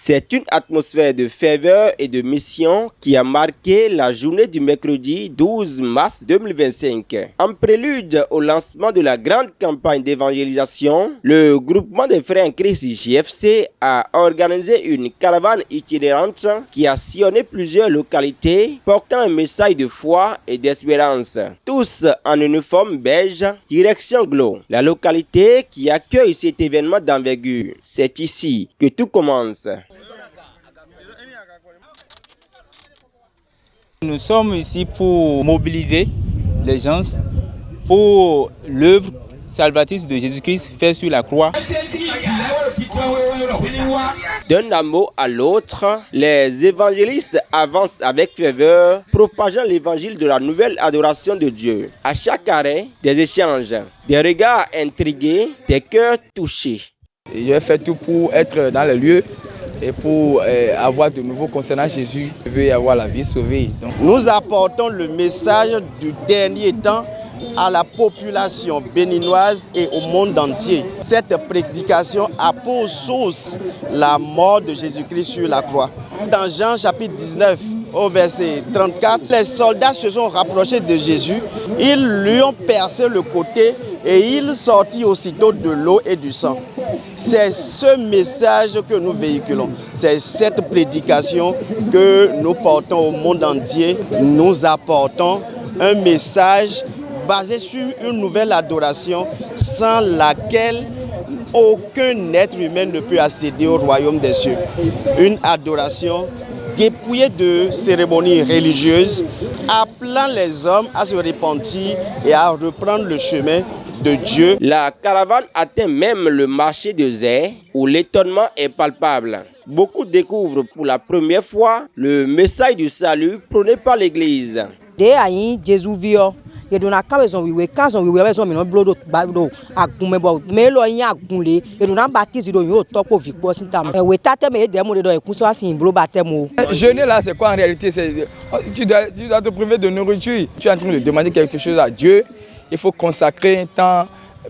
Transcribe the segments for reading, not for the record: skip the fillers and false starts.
C'est une atmosphère de ferveur et de mission qui a marqué la journée du mercredi 12 mars 2025. En prélude au lancement de la grande campagne d'évangélisation, le groupement des frères en Christ JFC a organisé une caravane itinérante qui a sillonné plusieurs localités portant un message de foi et d'espérance. Tous en uniforme beige, direction Glo, la localité qui accueille cet événement d'envergure. C'est ici que tout commence. Nous sommes ici pour mobiliser les gens pour l'œuvre salvatrice de Jésus-Christ faite sur la croix. D'un hameau à l'autre, les évangélistes avancent avec ferveur, propageant l'évangile de la nouvelle adoration de Dieu. À chaque arrêt, des échanges, des regards intrigués, des cœurs touchés. Je fais tout pour être dans les lieux et pour avoir de nouveau concernant Jésus. Je veux avoir la vie sauvée. Donc, nous apportons le message du dernier temps à la population béninoise et au monde entier. Cette prédication a pour source la mort de Jésus-Christ sur la croix. Dans Jean chapitre 19, au verset 34, les soldats se sont rapprochés de Jésus, ils lui ont percé le côté et il sortit aussitôt de l'eau et du sang. C'est ce message que nous véhiculons, c'est cette prédication que nous portons au monde entier. Nous apportons un message basé sur une nouvelle adoration sans laquelle aucun être humain ne peut accéder au royaume des cieux. Une adoration dépouillée de cérémonies religieuses, appelant les hommes à se repentir et à reprendre le chemin de Dieu. La caravane atteint même le marché de Zé, où l'étonnement est palpable. Beaucoup découvrent pour la première fois le message du salut prôné par l'Église. Edona kamezon wiwe kanzon wiwe bezon mi no blodo gbado agunmebo melo yin agunle edona baptise do yin o topo vikpo sintam we tate me demo de do ekun so asin blo batemo. Jeûner là, c'est quoi en réalité? Tu dois te priver de nourriture. Tu es en train de demander quelque chose à Dieu. Il faut consacrer un temps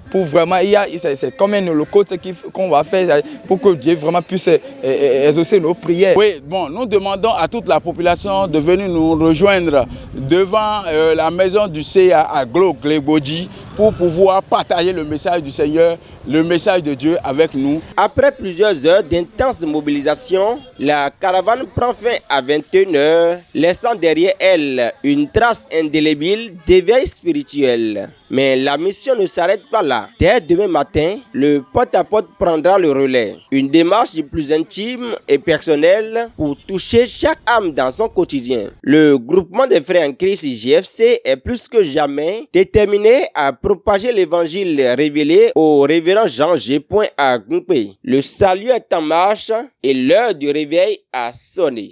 pour vraiment, c'est comme un holocauste qu'on va faire pour que Dieu vraiment puisse exaucer nos prières. Oui, bon, nous demandons à toute la population de venir nous rejoindre devant la maison du CA à Glo-Glebodji pour pouvoir partager le message du Seigneur, le message de Dieu avec nous. Après plusieurs heures d'intense mobilisation, la caravane prend fin à 21 h, laissant derrière elle une trace indélébile d'éveil spirituel. Mais la mission ne s'arrête pas là. Dès demain matin, le porte-à-porte prendra le relais. Une démarche plus intime et personnelle pour toucher chaque âme dans son quotidien. Le groupement des frères en Christ JFC est plus que jamais déterminé à propager l'évangile révélé au révérend Jean G. à Gungpe. Le salut est en marche et l'heure du réveil a sonné.